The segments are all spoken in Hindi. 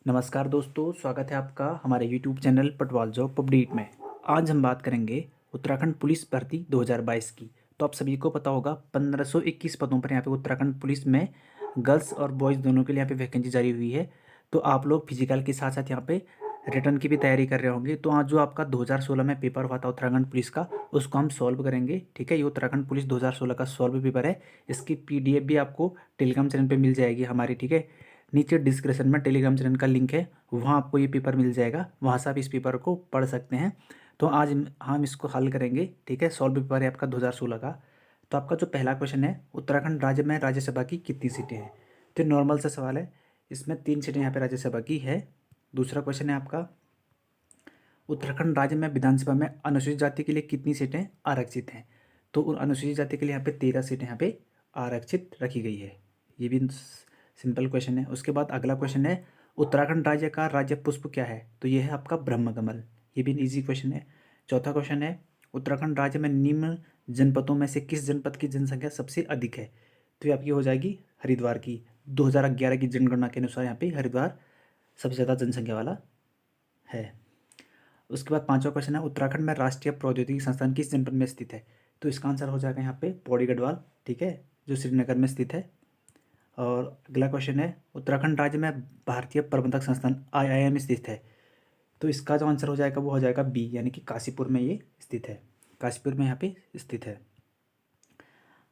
नमस्कार दोस्तों, स्वागत है आपका हमारे YouTube channel Patwal job update में। आज हम बात करेंगे उत्तराखंड पुलिस भर्ती 2022 की। तो आप सभी को पता होगा 1521 पदों पर यहाँ पे उत्तराखंड पुलिस में गर्ल्स और बॉयज़ दोनों के लिए यहाँ पे वैकेंसी जारी हुई है। तो आप लोग फिजिकल के साथ साथ यहाँ पे रिटर्न की भी तैयारी कर रहे होंगे। तो आज जो आपका 2016 में पेपर हुआ था उत्तराखंड पुलिस का, उसको हम सॉल्व करेंगे। ठीक है, ये उत्तराखंड पुलिस 2016 का सॉल्व पेपर है। इसकी पीडीएफ भी आपको टेलीग्राम चैनल पे मिल जाएगी हमारी। ठीक है, नीचे डिस्क्रिप्शन में टेलीग्राम चैनल का लिंक है, वहाँ आपको ये पेपर मिल जाएगा, वहाँ से आप इस पेपर को पढ़ सकते हैं। तो आज हम इसको हल करेंगे। ठीक है, सॉल्व पेपर है आपका 2016 का। तो आपका जो पहला क्वेश्चन है, उत्तराखंड राज्य में राज्यसभा की कितनी सीटें हैं? तो नॉर्मल सा सवाल है, इसमें 3 सीटें यहाँ पे राज्यसभा की है। दूसरा क्वेश्चन है आपका, उत्तराखंड राज्य में विधानसभा में अनुसूचित जाति के लिए कितनी सीटें आरक्षित हैं? तो उन अनुसूचित जाति के लिए यहाँ पे 13 सीटें यहाँ पे आरक्षित रखी गई है। ये भी सिंपल क्वेश्चन है। उसके बाद अगला क्वेश्चन है, उत्तराखंड राज्य का राज्य पुष्प क्या है? तो ये है आपका ब्रह्मकमल। ये भी इजी क्वेश्चन है। चौथा क्वेश्चन है, उत्तराखंड राज्य में निम्न जनपदों में से किस जनपद की जनसंख्या सबसे अधिक है? तो ये आपकी हो जाएगी हरिद्वार की। 2011 की जनगणना के अनुसार यहाँ पे हरिद्वार सबसे ज़्यादा जनसंख्या वाला है। उसके बाद पांचवा क्वेश्चन है, उत्तराखंड में राष्ट्रीय प्रौद्योगिकी संस्थान किस जनपद में स्थित है? तो इसका आंसर हो जाएगा यहाँ पे पौड़ी गढ़वाल। ठीक है, जो श्रीनगर में स्थित है। और अगला क्वेश्चन है, उत्तराखंड राज्य में भारतीय प्रबंधक संस्थान आईआईएम स्थित है। तो इसका जो आंसर हो जाएगा वो हो जाएगा बी, यानी कि काशीपुर में ये स्थित है। काशीपुर में यहाँ पे स्थित है।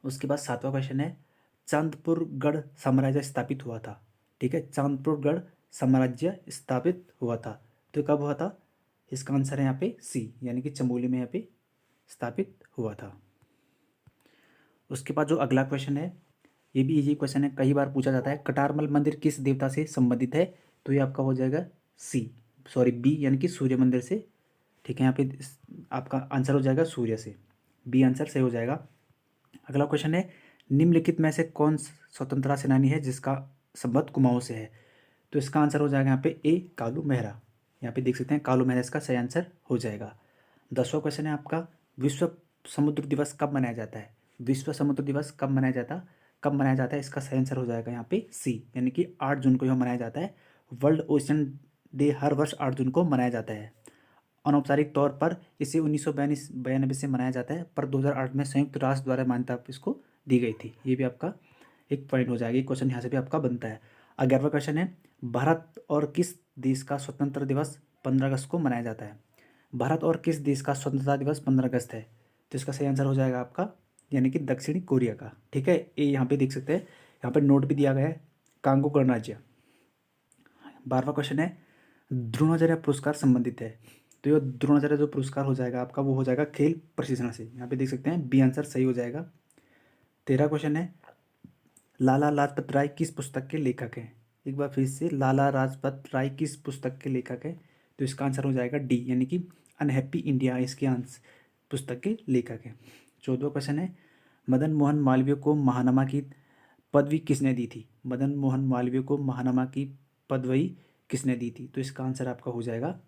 उसके बाद सातवां क्वेश्चन है, चांदपुरगढ़ साम्राज्य स्थापित हुआ था। ठीक है, चांदपुरगढ़ साम्राज्य स्थापित हुआ था, तो कब हुआ था? इसका आंसर है यहाँ पे सी, यानी कि चमोली में यहाँ पे स्थापित हुआ था। उसके बाद जो अगला क्वेश्चन है, ये भी इजी क्वेश्चन है, कई बार पूछा जाता है, कटारमल मंदिर किस देवता से संबंधित है? तो ये आपका हो जाएगा सी, सॉरी बी, यानी कि सूर्य मंदिर से। ठीक है, यहाँ पे आपका आंसर हो जाएगा सूर्य से। बी आंसर सही हो जाएगा। अगला क्वेश्चन है, निम्नलिखित में से कौन स्वतंत्रता सेनानी है जिसका संबंध कुमाऊं से है? तो इसका आंसर हो जाएगा यहाँ पे ए, कालू मेहरा। यहाँ पे देख सकते हैं कालू मेहरा इसका सही आंसर हो जाएगा। 10वां क्वेश्चन है आपका, विश्व समुद्र दिवस कब मनाया जाता है? विश्व समुद्र दिवस कब मनाया जाता है? इसका सही आंसर हो जाएगा यहाँ पे सी, यानी कि 8 जून को यह मनाया जाता है। वर्ल्ड ओशन डे हर वर्ष 8 जून को मनाया जाता है। अनौपचारिक तौर पर इसे 1992 से मनाया जाता है, पर 2008 में संयुक्त राष्ट्र द्वारा मान्यता इसको दी गई थी। ये भी आपका एक पॉइंट हो जाएगा, ये क्वेश्चन यहाँ से भी आपका बनता है। 11वां क्वेश्चन है, भारत और किस देश का स्वतंत्रता दिवस 15 अगस्त को मनाया जाता है? भारत और किस देश का स्वतंत्रता दिवस 15 अगस्त है? तो इसका सही आंसर हो जाएगा आपका, यानी कि दक्षिणी कोरिया का। ठीक है, ये यहाँ पे देख सकते हैं, यहाँ पे नोट भी दिया गया है, कांगो गणराज्य। 12वां क्वेश्चन है, द्रोणाचार्य पुरस्कार संबंधित है? तो ये द्रोणाचार्य जो पुरस्कार हो जाएगा आपका वो हो जाएगा खेल प्रशिक्षण से। यहाँ पे देख सकते हैं बी आंसर सही हो जाएगा। 13 क्वेश्चन है, लाला लाजपत राय किस पुस्तक के लेखक हैं? एक बार फिर से, लाला लाजपत राय किस पुस्तक के लेखक हैं? तो इसका आंसर हो जाएगा डी, यानी कि अनहैप्पी इंडिया इसके आंसर पुस्तक के लेखक हैं। 14वां क्वेश्चन है, मदन मोहन मालवीय को महानामा की पदवी किसने दी थी? मदन मोहन मालवीय को महानामा की पदवी किसने दी थी? तो इसका आंसर आपका हो जाएगा,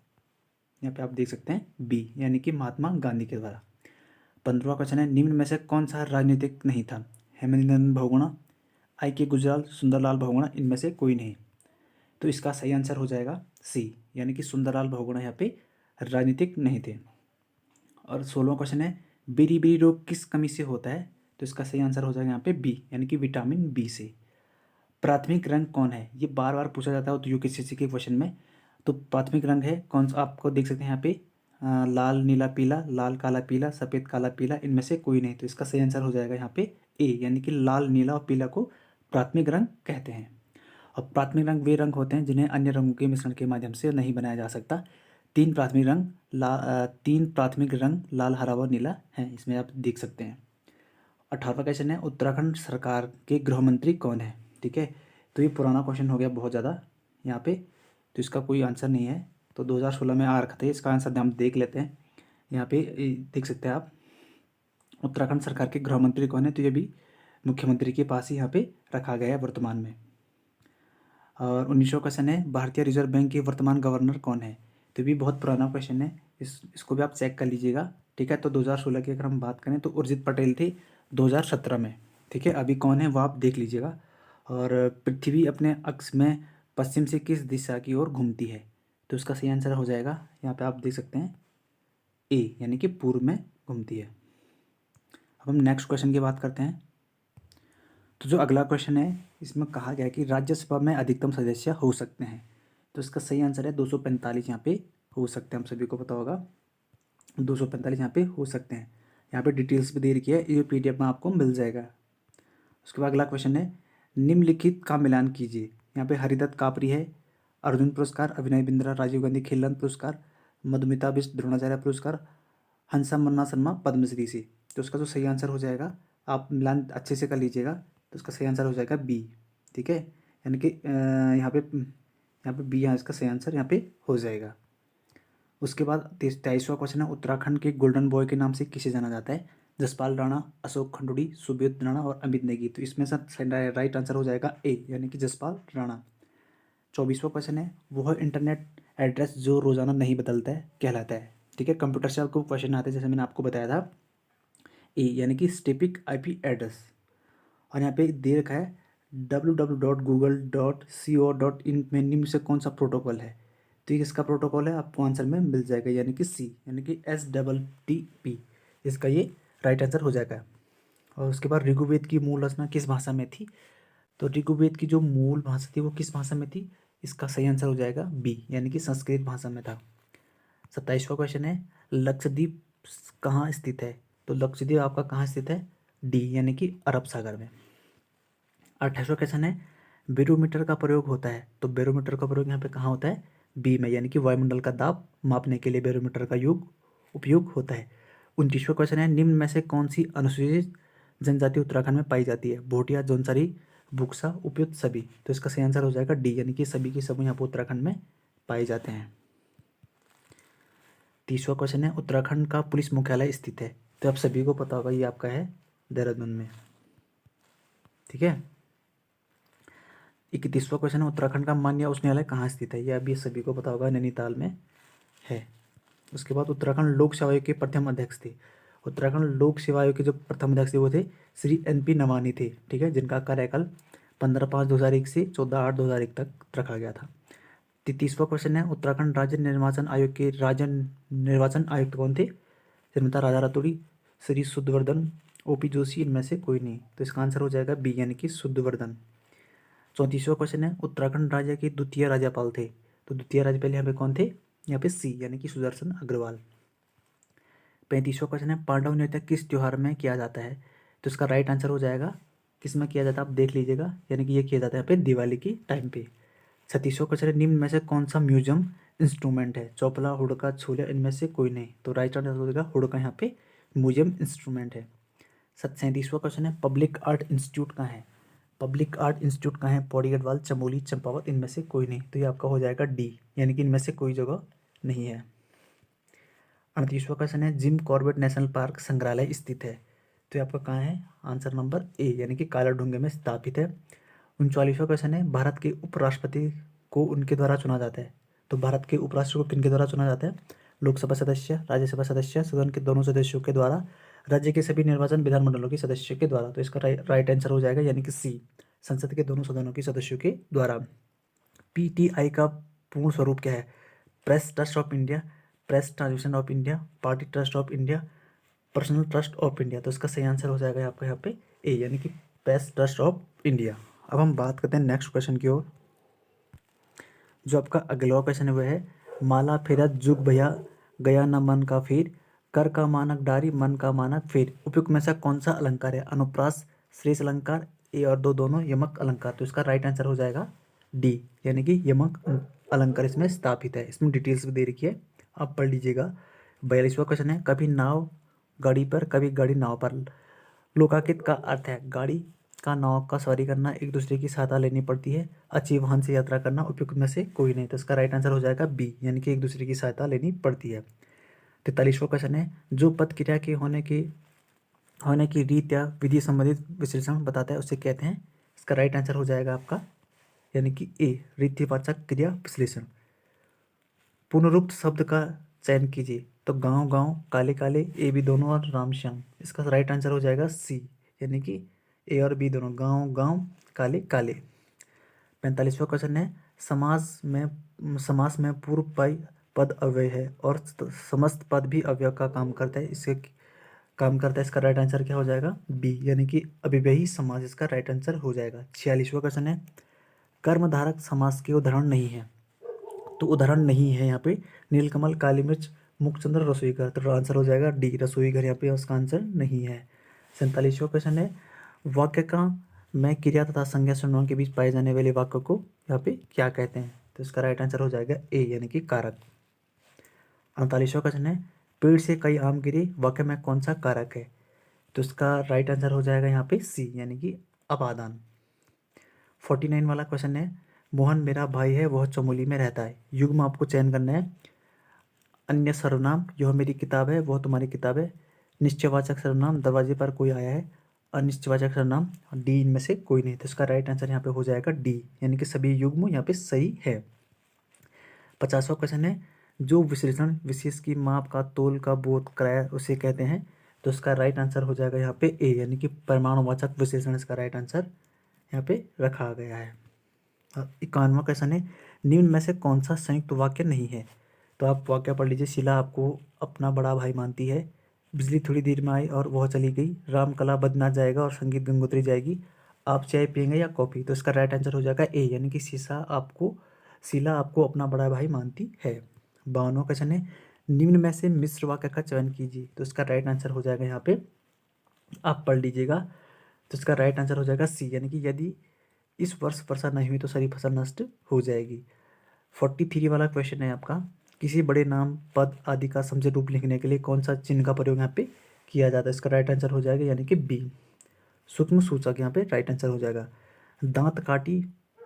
यहाँ पे आप देख सकते हैं बी, यानी कि महात्मा गांधी के द्वारा। 15वां क्वेश्चन है, निम्न में से कौन सा राजनीतिक नहीं था? हेमनंदन बहुगुणा, आई के गुजराल, सुंदरलाल बहुगुणा, इनमें से कोई नहीं। तो इसका सही आंसर हो जाएगा सी, यानी कि सुंदरलाल बहुगुणा यहाँ पे राजनीतिक नहीं थे। और 16वां क्वेश्चन है, बेरी बेरी रोग किस कमी से होता है? तो इसका सही आंसर हो जाएगा यहाँ पे बी, यानी कि विटामिन बी से। प्राथमिक रंग कौन है? ये बार बार पूछा जाता है तो यूपीएससी के क्वेश्चन में। तो प्राथमिक रंग है कौन सा? आपको देख सकते हैं यहाँ पे लाल नीला पीला, लाल काला पीला, सफ़ेद काला पीला, इनमें से कोई नहीं। तो इसका सही आंसर हो जाएगा यहाँ पे ए, यानी कि लाल नीला और पीला को प्राथमिक रंग कहते हैं। और प्राथमिक रंग वे रंग होते हैं जिन्हें अन्य रंगों के मिश्रण के माध्यम से नहीं बनाया जा सकता। तीन प्राथमिक रंग लाल, हरा व नीला हैं, इसमें आप देख सकते हैं। 18वां क्वेश्चन है, उत्तराखंड सरकार के गृह मंत्री कौन है? ठीक है, तो ये पुराना क्वेश्चन हो गया बहुत ज़्यादा यहाँ पे, तो इसका कोई आंसर नहीं है। तो 2016 में आ रखा था, इसका आंसर हम देख लेते हैं। यहाँ पे देख सकते हैं आप, उत्तराखंड सरकार के गृह मंत्री कौन है? तो ये भी मुख्यमंत्री के पास ही यहाँ पे रखा गया है वर्तमान में। और 19वां क्वेश्चन है, भारतीय रिजर्व बैंक के वर्तमान गवर्नर कौन है? तो भी बहुत पुराना क्वेश्चन है, इसको भी आप चेक कर लीजिएगा। ठीक है, तो 2016 की अगर हम बात करें तो उर्जित पटेल थे 2017 में। ठीक है, अभी कौन है वो आप देख लीजिएगा। और पृथ्वी अपने अक्ष में पश्चिम से किस दिशा की ओर घूमती है? तो इसका सही आंसर हो जाएगा, यहाँ पे आप देख सकते हैं, ए, यानी कि पूर्व में घूमती है। अब हम नेक्स्ट क्वेश्चन की बात करते हैं। तो जो अगला क्वेश्चन है, इसमें कहा गया है कि राज्यसभा में अधिकतम सदस्य हो सकते हैं। तो इसका सही आंसर है 245 यहाँ पे हो सकते हैं। हम सभी को पता होगा 245 यहाँ पे हो सकते हैं। यहाँ पे डिटेल्स भी दे रखी है, ये PDF में आपको मिल जाएगा। उसके बाद अगला क्वेश्चन है, निम्नलिखित का मिलान कीजिए। यहाँ पे हरिदत्त कापरी है, अर्जुन पुरस्कार, अभिनय बिंद्रा राजीव गांधी खेल रत्न पुरस्कार, मधुमिता बिष्ट द्रोणाचार्य पुरस्कार, हंसा मन्ना शर्मा पद्मश्री से। तो उसका जो सही आंसर हो जाएगा, आप मिलान अच्छे से कर लीजिएगा, तो उसका सही आंसर हो जाएगा बी। ठीक है, यानी कि यहाँ पे बी, यहाँ इसका सही आंसर यहाँ पे हो जाएगा। उसके बाद 23वां क्वेश्चन है, उत्तराखंड के गोल्डन बॉय के नाम से किसे जाना जाता है? जसपाल राणा, अशोक खंडूड़ी, सुबोध राणा और अमित नेगी। तो इसमें से राइट आंसर हो जाएगा ए, यानी कि जसपाल राणा। 24वां क्वेश्चन है, वह इंटरनेट एड्रेस जो रोजाना नहीं बदलता है कहलाता है। ठीक है, कंप्यूटर से आपको क्वेश्चन आते हैं, जैसे मैंने आपको बताया था, ए यानी कि स्टैटिक IP एड्रेस। और यहाँ पे दे रखा है www.google.co.in में निम्न से कौन सा प्रोटोकॉल है? तो ये किसका प्रोटोकॉल है, आपको आंसर में मिल जाएगा, यानी कि सी, यानी कि STTP, इसका ये राइट आंसर हो जाएगा। और उसके बाद ऋग्वेद की मूल रचना किस भाषा में थी? तो ऋग्वेद की जो मूल भाषा थी वो किस भाषा में थी? इसका सही आंसर हो जाएगा बी, यानी कि संस्कृत भाषा में था। 27वां क्वेश्चन है, लक्षद्वीप कहाँ स्थित है? तो लक्षद्वीप आपका कहाँ स्थित है? डी, यानी कि अरब सागर में। 28वां क्वेश्चन है, बैरोमीटर का प्रयोग होता है। तो बैरोमीटर का प्रयोग यहाँ पे कहाँ होता है? बी में, यानी कि वायुमंडल का दाब मापने के लिए बैरोमीटर का उपयोग होता है। 29वां क्वेश्चन है, निम्न में से कौन सी अनुसूचित जनजाति उत्तराखंड में पाई जाती है? भोटिया, जौनसारी, बुक्सा, उपयुक्त सभी। तो इसका सही आंसर हो जाएगा डी, यानी कि सभी के सभी यहाँ पर उत्तराखंड में पाए जाते हैं। 30वां क्वेश्चन है, उत्तराखंड का पुलिस मुख्यालय स्थित है। तो आप सभी को पता होगा, ये आपका है देहरादून में। ठीक है। 31वां क्वेश्चन है, उत्तराखंड का मान्य उच्च न्यायालय कहाँ स्थित है? यह अभी सभी को पता होगा, नैनीताल में है। उसके बाद उत्तराखंड लोक सेवा आयोग के प्रथम अध्यक्ष थे। उत्तराखंड लोक सेवा आयोग के जो प्रथम अध्यक्ष थे वो थे श्री NP नवानी थे। ठीक है, जिनका कार्यकाल 15/5/2001 से 14/8/2001 तक रखा गया था। 33वां क्वेश्चन है, उत्तराखंड राज्य निर्वाचन आयोग के राज्य निर्वाचन आयुक्त कौन थे? श्रीमती राधा रतूड़ी, श्री शुद्धवर्धन, OP जोशी, इनमें से कोई नहीं। तो इसका आंसर हो जाएगा बी, यानी कि शुद्धवर्धन। 34वां क्वेश्चन है, उत्तराखंड राज्य के द्वितीय राज्यपाल थे। तो द्वितीय राज्यपाल यहाँ पे कौन थे? यहाँ पे सी, यानी कि सुदर्शन अग्रवाल। 35वां क्वेश्चन है, पांडव नृत्य किस त्योहार में किया जाता है? तो इसका राइट आंसर हो जाएगा, किस में किया जाता है आप देख लीजिएगा, यानी कि ये किया जाता है यहाँ पे दिवाली की टाइम पे। 36वां क्वेश्चन है, निम्न में से कौन सा म्यूजियम इंस्ट्रूमेंट है? चौपला, हुड़का, छूलिया, इनमें से कोई नहीं। तो राइट आंसर हो जाएगा हुड़का, यहाँ पे म्यूजियम इंस्ट्रूमेंट है। 37वां क्वेश्चन है, पब्लिक आर्ट इंस्टीट्यूट कहाँ है? पब्लिक आर्ट इंस्टीट्यूट कहाँ है? पौड़ी गढ़वाल, चमोली, चंपावत, इनमें से कोई नहीं। तो ये आपका हो जाएगा डी, यानी कि इनमें से कोई जगह नहीं है। 38वां क्वेश्चन है, जिम कॉर्बेट नेशनल पार्क संग्रहालय स्थित है। तो ये आपका कहाँ है? आंसर नंबर ए, यानी कि कालाढूंगे में स्थापित है। 39वां क्वेश्चन है, भारत के उपराष्ट्रपति को उनके द्वारा चुना जाता है। तो भारत के उपराष्ट्रपति को किनके द्वारा चुना जाता है? लोकसभा सदस्य, राज्यसभा सदस्य, सदन के दोनों सदस्यों के द्वारा, राज्य के सभी निर्वाचन विधानमंडलों के सदस्यों के द्वारा। तो इसका राइट आंसर हो जाएगा, यानी कि सी, संसद के दोनों सदनों के सदस्यों के द्वारा। PTI का पूर्ण स्वरूप क्या है? Press trust of India, press transmission of India, party trust of India, personal trust of India. तो इसका सही आंसर हो जाएगा आपका यहाँ पे ए, यानी कि प्रेस ट्रस्ट ऑफ इंडिया। अब हम बात करते हैं नेक्स्ट क्वेश्चन की ओर। जो आपका अगला क्वेश्चन है वह है, माला फेरत जुग भैया गया न मन का फेर, कर का मानक डारी मन का मानक फेर। उपयुक्त में से कौन सा अलंकार है? अनुप्रास, श्रेष्ठ अलंकार, ए और दो दोनों, यमक अलंकार। तो इसका राइट आंसर हो जाएगा डी, यानी कि यमक अलंकार इसमें स्थापित है। इसमें डिटेल्स भी दे रखी है, आप पढ़ लीजिएगा। 42वां क्वेश्चन है, कभी नाव गाड़ी पर, कभी गाड़ी नाव पर। लोकाकित का अर्थ है, गाड़ी का नाव का सवारी करना, एक दूसरे की सहायता लेनी पड़ती है, अच्छी वाहन से यात्रा करना। उपयुक्त में से कोई नहीं। तो इसका राइट आंसर हो जाएगा बी, यानी कि एक दूसरे की सहायता लेनी पड़ती है। 43वां क्वेश्चन है, जो पद क्रिया के होने की रीत या विधि संबंधित विश्लेषण बताता है उसे कहते हैं। इसका राइट आंसर हो जाएगा आपका, यानी कि ए, रीतिवाचक क्रिया विश्लेषण। पुनरुक्त शब्द का चयन कीजिए। तो गांव गांव, काले काले, ए बी दोनों और राम श्याम। इसका राइट आंसर हो जाएगा सी, यानी कि ए और बी दोनों, गांव गांव, काले काले। 45वां क्वेश्चन है, समास में पूर्व पद अव्यय है और समस्त पद भी अव्यय का काम करता है, इसके काम करता है। इसका राइट आंसर क्या हो जाएगा? बी, यानी कि अव्ययी समास इसका राइट आंसर हो जाएगा। 46वां क्वेश्चन है, कर्मधारक समास के उदाहरण नहीं है। तो उदाहरण नहीं है यहाँ पे नीलकमल, काली मिर्च, मुखचंद्र, रसोई घर। तो आंसर हो जाएगा डी, रसोई घर यहाँ पे उसका आंसर नहीं है। 47वां क्वेश्चन है, वाक्य का में क्रिया तथा संज्ञा श्रेणियों के बीच पाए जाने वाले वाक्य को यहाँ पे क्या कहते हैं? तो इसका राइट आंसर हो जाएगा ए, यानी कि कारक। 48वां क्वेश्चन है, पेड़ से कई आम गिरे, वाक्य में कौन सा कारक है? तो इसका राइट आंसर हो जाएगा यहाँ पे सी, यानी कि अपादान। 49 वाला क्वेश्चन है, मोहन मेरा भाई है, वह चमोली में रहता है। युग्म आपको चयन करना है। अन्य सर्वनाम, यह मेरी किताब है, वह तुम्हारी किताब है। निश्चयवाचक सर्वनाम, दरवाजे पर कोई आया है। अनिश्चयवाचक सर्वनाम, डी इनमें से कोई नहीं। तो इसका राइट आंसर यहाँ पे हो जाएगा डी, यानी कि सभी युग्म यहाँ पे सही है। 50वां क्वेश्चन है, जो विश्लेषण विशेष की माप का तोल का बोध कराया उसे कहते हैं। तो इसका राइट आंसर हो जाएगा यहाँ पे ए, यानी कि परमाणुवाचक विश्लेषण इसका राइट आंसर यहाँ पे रखा गया है। 51वां क्वेश्चन है, निम्न में से कौन सा संयुक्त वाक्य नहीं है? तो आप वाक्य पढ़ लीजिए। शीला आपको अपना बड़ा भाई मानती है, बिजली थोड़ी देर में आई और वह चली गई, राम कला बदनाथ जाएगा और संगीत गंगोत्री जाएगी, आप चाय पियेंगे या कॉफ़ी? तो इसका राइट आंसर हो जाएगा ए, यानी कि शीला आपको अपना बड़ा भाई मानती है। 52वां क्वेश्चन है, निम्न में से मिश्र वाक्य का चयन कीजिए। तो इसका राइट आंसर हो जाएगा यहाँ पे, आप पढ़ लीजिएगा। तो इसका राइट आंसर हो जाएगा सी, यानी कि यदि इस वर्ष वर्षा नहीं हुई तो सारी फसल नष्ट हो जाएगी। 43 वाला क्वेश्चन है आपका, किसी बड़े नाम, पद आदि का समझे रूप लिखने के लिए कौन सा चिन्ह का प्रयोग यहाँ पे किया जाता है? इसका राइट आंसर हो जाएगा यानी कि बी, सूक्ष्म सूचक यहाँ पे राइट आंसर हो जाएगा। दांत काटी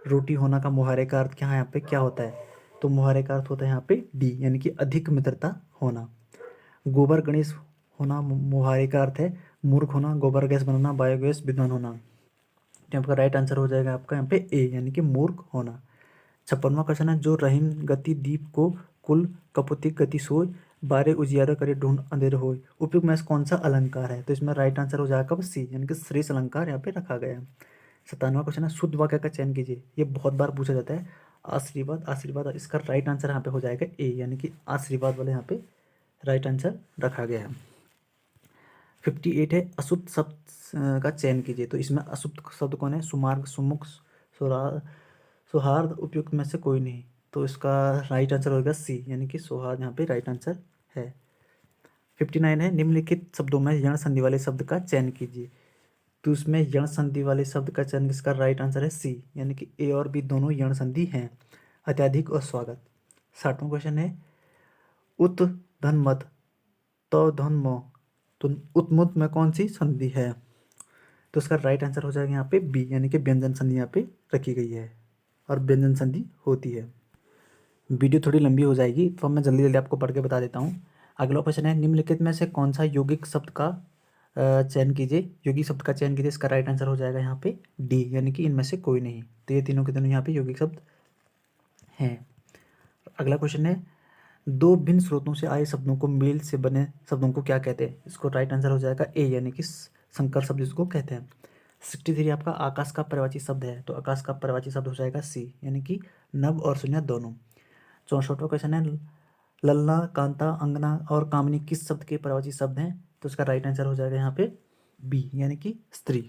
रोटी होना का मुहावरे का अर्थ क्या है? यहाँ पे क्या होता है? तो मुहावरे का अर्थ होता है यहाँ पे डी, यानी कि अधिक मित्रता होना। गोबर गणेश होना मुहावरे का अर्थ है मूर्ख होना, गोबर गैस बनाना, बायोगैस विद्वान होना। तो आपका राइट आंसर हो जाएगा आपका यहाँ पे ए, यानी कि मूर्ख होना। 56वां क्वेश्चन है, जो रहीम गति दीप को कुल कपुति गति सोय, बारे उजियारा करे ढूंढ अंधेरे होय, उपयुक्त में से कौन सा अलंकार है? तो इसमें राइट आंसर हो जाएगा सी, यानी कि श्रेष्ठ अलंकार यहाँ पे रखा गया है। 57वां क्वेश्चन है, शुद्ध वाक्य का चयन कीजिए। ये बहुत बार पूछा जाता है। आशीर्वाद, आशीर्वाद, इसका राइट आंसर यहाँ पे हो जाएगा ए, यानी कि आशीर्वाद वाले यहाँ पे राइट आंसर रखा गया है। 58 है, अशुद्ध शब्द का चयन कीजिए। तो इसमें अशुद्ध शब्द कौन है? सुमार्ग, सुमुख, सौहार्द, उपयुक्त में से कोई नहीं। तो इसका राइट आंसर होगा सी, यानी कि सौहार्द यहाँ पे राइट आंसर है। 59 है, निम्नलिखित शब्दों में यण संधि वाले शब्द का चयन कीजिए। तो उसमें यण संधि वाले शब्द का चयन, इसका राइट आंसर है सी, यानी कि ए और बी दोनों यण संधि हैं। अत्याधिक और स्वागत। 60वां क्वेश्चन है, उत धन मत, तो धन मो, तो उत्मुत में कौन सी संधि है? तो इसका राइट आंसर हो जाएगा यहाँ पे बी, यानी कि व्यंजन संधि यहाँ पे रखी गई है और व्यंजन संधि होती है। वीडियो थोड़ी लंबी हो जाएगी तो मैं जल्दी जल्दी आपको पढ़ के बता देता हूँ। अगला क्वेश्चन है, निम्नलिखित में से कौन सा यौगिक शब्द का चयन कीजिए। यौगिक शब्द का चयन कीजिए, इसका राइट आंसर हो जाएगा यहाँ पे डी, यानी कि इनमें से कोई नहीं। तो ये तीनों के तीनों यहाँ पे यौगिक शब्द हैं। अगला क्वेश्चन है, दो भिन्न स्रोतों से आए शब्दों को मेल से बने शब्दों को क्या कहते हैं? इसको राइट आंसर हो जाएगा ए, यानी कि संकर शब्द जिसको कहते हैं। 63 आपका आकाश का पर्यायवाची शब्द है। तो आकाश का पर्यायवाची शब्द हो जाएगा सी, यानी कि नभ और शून्य दोनों। 64वां क्वेश्चन है, ललना, कांता, अंगना और कामनी किस शब्द के पर्यायवाची शब्द हैं? तो इसका राइट आंसर हो जाएगा यहाँ पे बी, यानी कि स्त्री।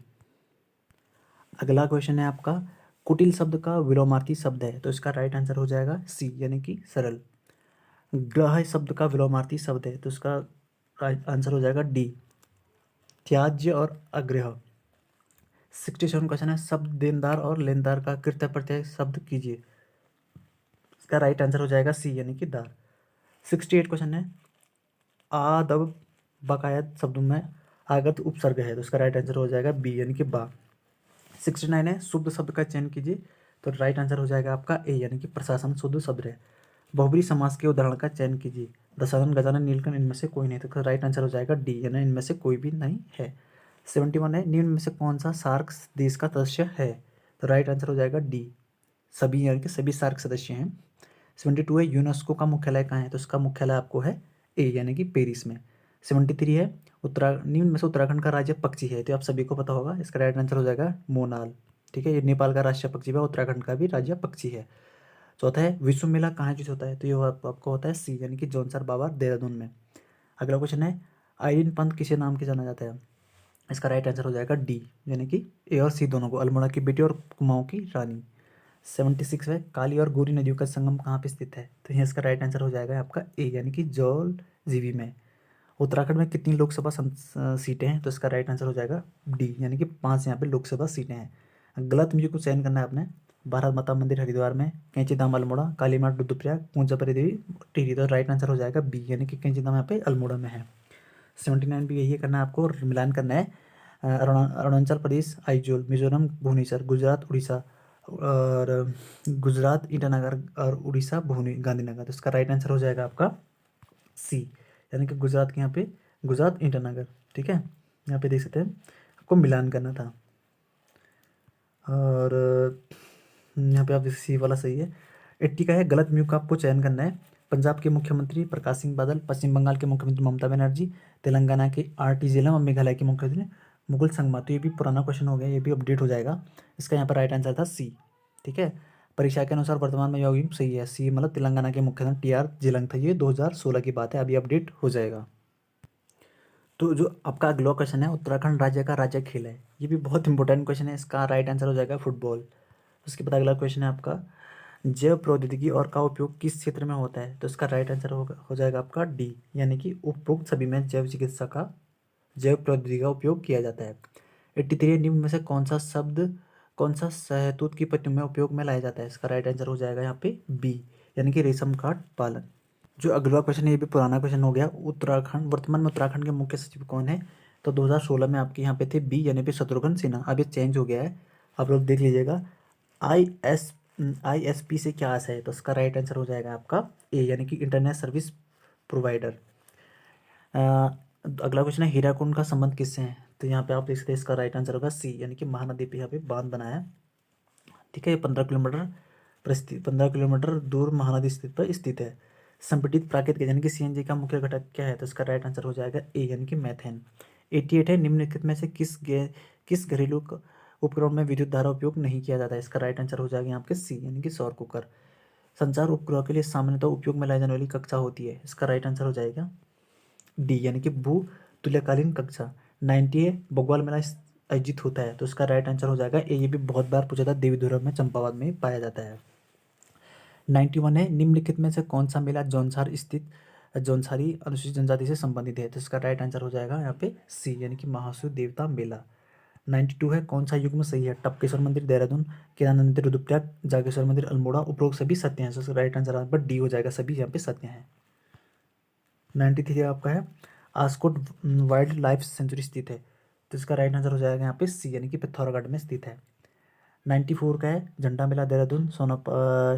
अगला क्वेश्चन है आपका, कुटिल शब्द का विलोमार्थी शब्द है। तो इसका राइट आंसर हो जाएगा सी, यानी कि सरल। ग्रह शब्द का विलोमार्थी शब्द है। तो इसका राइट आंसर हो जाएगा डी, त्याज्य और अग्रह। 67 क्वेश्चन है, शब्द देनदार और लेनदार का कृत्य प्रत्यय शब्द कीजिए। इसका राइट आंसर हो जाएगा सी, यानी कि दार। 68 क्वेश्चन है, आदब बाकायद शब्दों में आगत उपसर्ग है। तो इसका राइट आंसर हो जाएगा बी, यानी कि बा। 69 है, शुद्ध शब्द का चयन कीजिए। तो राइट आंसर हो जाएगा आपका ए, यानी कि प्रशासन शुद्ध शब्द है। बहुब्री समास के उदाहरण का चयन कीजिए। दशानन, गजानन, नीलकंठ, इनमें से कोई नहीं। तो राइट आंसर हो जाएगा डी, यानी इनमें से कोई भी नहीं है। 71 है, निम्न में से कौन सा सार्क देश का सदस्य है? तो राइट आंसर हो जाएगा डी, सभी, यानी कि सभी सार्क सदस्य हैं। 72 है, यूनेस्को का मुख्यालय कहाँ है? तो इसका मुख्यालय आपको है ए, यानी कि पेरिस में। 73 है, निम्न में से उत्तराखंड का राज्य पक्षी है। तो आप सभी को पता होगा, इसका राइट आंसर हो जाएगा मोनाल। ठीक है, ये नेपाल का राष्ट्रीय पक्षी है, उत्तराखंड का भी राज्य पक्षी है। चौथा है विश्व मेला कहाँ आयोजित होता है, तो ये आपको होता है सी यानी कि जौनसर बाबर देहरादून में। अगला क्वेश्चन है आइरीन पंत किसे नाम के जाना जाता है, इसका राइट आंसर हो जाएगा डी यानी कि ए और सी दोनों को, अल्मोड़ा की बेटी और कुमाऊं की रानी। 76 है काली और गोरी नदियों का संगम कहाँ पे स्थित है, तो यहाँ इसका राइट आंसर हो जाएगा आपका ए यानी कि जौल जीवी में। उत्तराखंड में कितनी लोकसभा सीटें हैं, तो इसका राइट आंसर हो जाएगा डी यानी कि 5 यहाँ पे लोकसभा सीटें हैं। गलत म्यूजिक को चयन करना है आपने। भारत माता मंदिर हरिद्वार में, कैंची धाम अल्मोड़ा, काली माट रुद्रप्रयाग, पूंजापरी देवी टिहरी, तो राइट आंसर हो जाएगा बी यानी कि कैंची धाम यहाँ पे अल्मोड़ा में है। 79 भी यही करना है आपको, मिलान करना है। अरुणाचल प्रदेश आइजोल, मिजोरम भुवनेश्वर, गुजरात उड़ीसा और गुजरात ईटानगर और उड़ीसा भुवने गांधीनगर, तो इसका राइट आंसर हो जाएगा आपका सी यानी कि गुजरात के यहाँ पे गुजरात ईटानगर। ठीक है, यहाँ पे देख सकते हैं आपको मिलान करना था। और यहाँ पे आप सी वाला सही है। 80 का है गलत म्यू का आपको चयन करना है। पंजाब के मुख्यमंत्री प्रकाश सिंह बादल, पश्चिम बंगाल के मुख्यमंत्री ममता बनर्जी, तेलंगाना के आरटी जिला और मेघालय के मुख्यमंत्री मुकुल संगमा, तो ये भी पुराना क्वेश्चन हो गया, ये भी अपडेट हो जाएगा। इसका यहाँ पर राइट आंसर था सी। ठीक है, परीक्षा के अनुसार वर्तमान में योगी सही है, सी मतलब तेलंगाना के मुख्यमंत्री टीआर जिलंग था, ये 2016 की बात है, अभी अपडेट हो जाएगा। तो जो आपका अगला क्वेश्चन है उत्तराखंड राज्य का राज्य खेल है, ये भी बहुत इंपॉर्टेंट क्वेश्चन है, इसका राइट आंसर हो जाएगा फुटबॉल। उसके बाद अगला क्वेश्चन है आपका जैव प्रौद्योगिकी और का उपयोग किस क्षेत्र में होता है, तो इसका राइट आंसर हो जाएगा आपका डी यानी कि उपरोक्त सभी में जैव चिकित्सा का जैव प्रौद्योगिकी का उपयोग किया जाता है। 83 निम्न में से कौन सा शहतूत की पत्तियों में उपयोग में लाया जाता है, इसका राइट आंसर हो जाएगा यहाँ पे बी यानी कि रेशम काट पालन। जो अगला क्वेश्चन है ये भी पुराना क्वेश्चन हो गया। वर्तमान में उत्तराखंड के मुख्य सचिव कौन है, तो 2016 में आपके यहाँ पे थे बी यानी कि शत्रुघ्न सिन्हा, अब ये चेंज हो गया है, आप लोग देख लीजिएगा। ISP से क्या आशा है, तो इसका राइट आंसर हो जाएगा आपका ए यानी कि इंटरनेट सर्विस प्रोवाइडर। अगला क्वेश्चन है हीराकुंड का संबंध किससे है, तो यहाँ पे आप देख सकते हैं इसका राइट आंसर होगा सी यानी कि महानदी पे यहाँ पे बांध बनाया। ठीक है, ये 15 किलोमीटर दूर महानदी पर स्थित है। संपीड़ित प्राकृतिक यानी कि सीएनजी का मुख्य घटक क्या है, तो इसका राइट आंसर हो जाएगा ए यानी कि मैथेन। 88 है निम्नलिखित में से किस घरेलू उपकरण में विद्युत धारा उपयोग नहीं किया जाता है, इसका राइट आंसर हो जाएगा आपके सी यानी कि सौर कुकर। संचार उपग्रह के लिए सामान्यतः उपयोग में लाई जाने वाली कक्षा होती है, इसका राइट आंसर हो जाएगा डी यानी कि भू तुल्यकालीन कक्षा। 90 है बग्वाल मेला आयोजित होता है, तो इसका राइट आंसर हो जाएगा ए, ये भी बहुत बार पूछा था, देवीधुरम में चंपावत में पाया जाता है। 91 है निम्नलिखित में से कौन सा मेला जौनसारी अनुसूचित जनजाति से संबंधित है, तो इसका राइट आंसर हो जाएगा यहाँ पे सी यानी कि महासू देवता मेला। 92 है कौन सा युग्म सही है, टपकेश्वर मंदिर देहरादून, केदारनाथ मंदिर रुद्रप्रयाग, जागेश्वर मंदिर अल्मोड़ा, उपरोक्त सभी सत्य हैं, तो राइट आंसर यहाँ पर डी हो जाएगा, सभी यहाँ पे सत्य हैं। 93 आपका है आस्कोट वाइल्ड लाइफ सेंचुरी स्थित है, तो इसका राइट आंसर हो जाएगा यहाँ पे सी यानी कि पिथौरागढ़ में स्थित है। 94 का है झंडा मेला देहरादून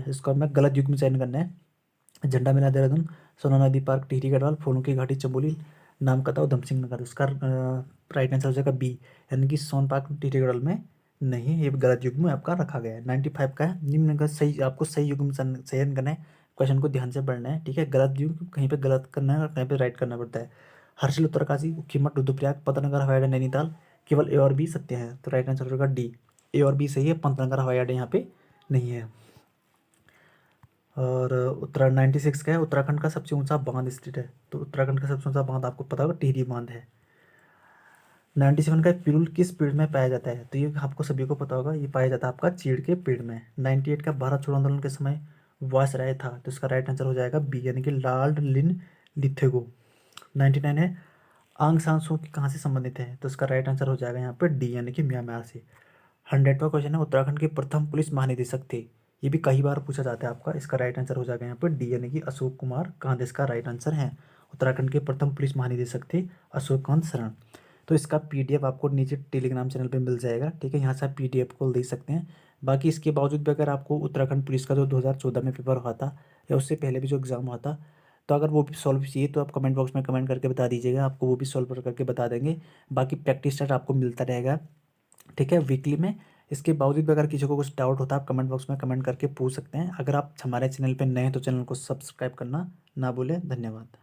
इसका मैं गलत युग में चयन करना है। झंडा मेला देहरादून, सोना नदी पार्क टिहरी गढ़वाल, फूलों की घाटी चमोली, नामकता उधम सिंह नगर, उसका राइट आंसर हो जाएगा बी यानी कि सोन पार्क टिहरी गढ़वाल में नहीं, ये गलत युग में आपका रखा गया है। 95 का है निम्न का सही, आपको सही युग में चयन करना है, क्वेश्चन को ध्यान से पढ़ना है। ठीक है, गलत युग कहीं पे गलत करना है और कहीं पे राइट करना पड़ता है। हर्षिल उत्तरकाशी, उखीमठ रुद्रप्रयाग, पतनगर हवाई अड्डा नैनीताल, केवल ए और बी सत्य है, तो राइट आंसर होगा डी ए और बी सही है, पंतनगर हवाई अड्डा यहाँ पे नहीं है। और 96 का है उत्तराखंड का सबसे ऊंचा बांध स्थित है, तो उत्तराखंड का सबसे ऊंचा बांध आपको पता होगा टिहरी बांध है। 97 का पिरुल किस पेड़ में पाया जाता है, तो ये आपको सभी को पता होगा, ये पाया जाता है आपका चीड़ के पेड़ में। 98 का भारत छोड़ो आंदोलन के समय वायसराय था, तो इसका राइट आंसर हो जाएगा बी यानी कि लॉर्ड लिन लिथेगो। 99 है आंग सान सू की कहाँ से संबंधित है, तो इसका राइट आंसर हो जाएगा यहाँ पे डी यानी कि म्यांमार से। 100वां क्वेश्चन है उत्तराखंड के प्रथम पुलिस महानिदेशक थे, ये भी कई बार पूछा जाता है आपका, इसका राइट आंसर हो जाएगा यहाँ पे डी यानी कि अशोक कुमार कांत, इसका राइट आंसर है। उत्तराखंड के प्रथम पुलिस महानिदेशक थे अशोक कांत शरण। तो इसका पीडीएफ आपको नीचे टेलीग्राम चैनल पे मिल जाएगा। ठीक है, यहाँ से आप पीडीएफ को देख सकते हैं। बाकी इसके बावजूद भी अगर आपको उत्तराखंड पुलिस का जो 2014 में पेपर हुआ था या उससे पहले भी जो एग्ज़ाम हुआ था, तो अगर वो भी सॉल्व चाहिए तो आप कमेंट बॉक्स में कमेंट करके बता दीजिएगा, आपको वो भी सॉल्व करके बता देंगे। बाकी प्रैक्टिस सेट आपको मिलता रहेगा, ठीक है, वीकली में। इसके बावजूद भी अगर किसी को कुछ डाउट होता है आप कमेंट बॉक्स में कमेंट करके पूछ सकते हैं। अगर आप हमारे चैनल पर नए हैं तो चैनल को सब्सक्राइब करना ना भूलें। धन्यवाद।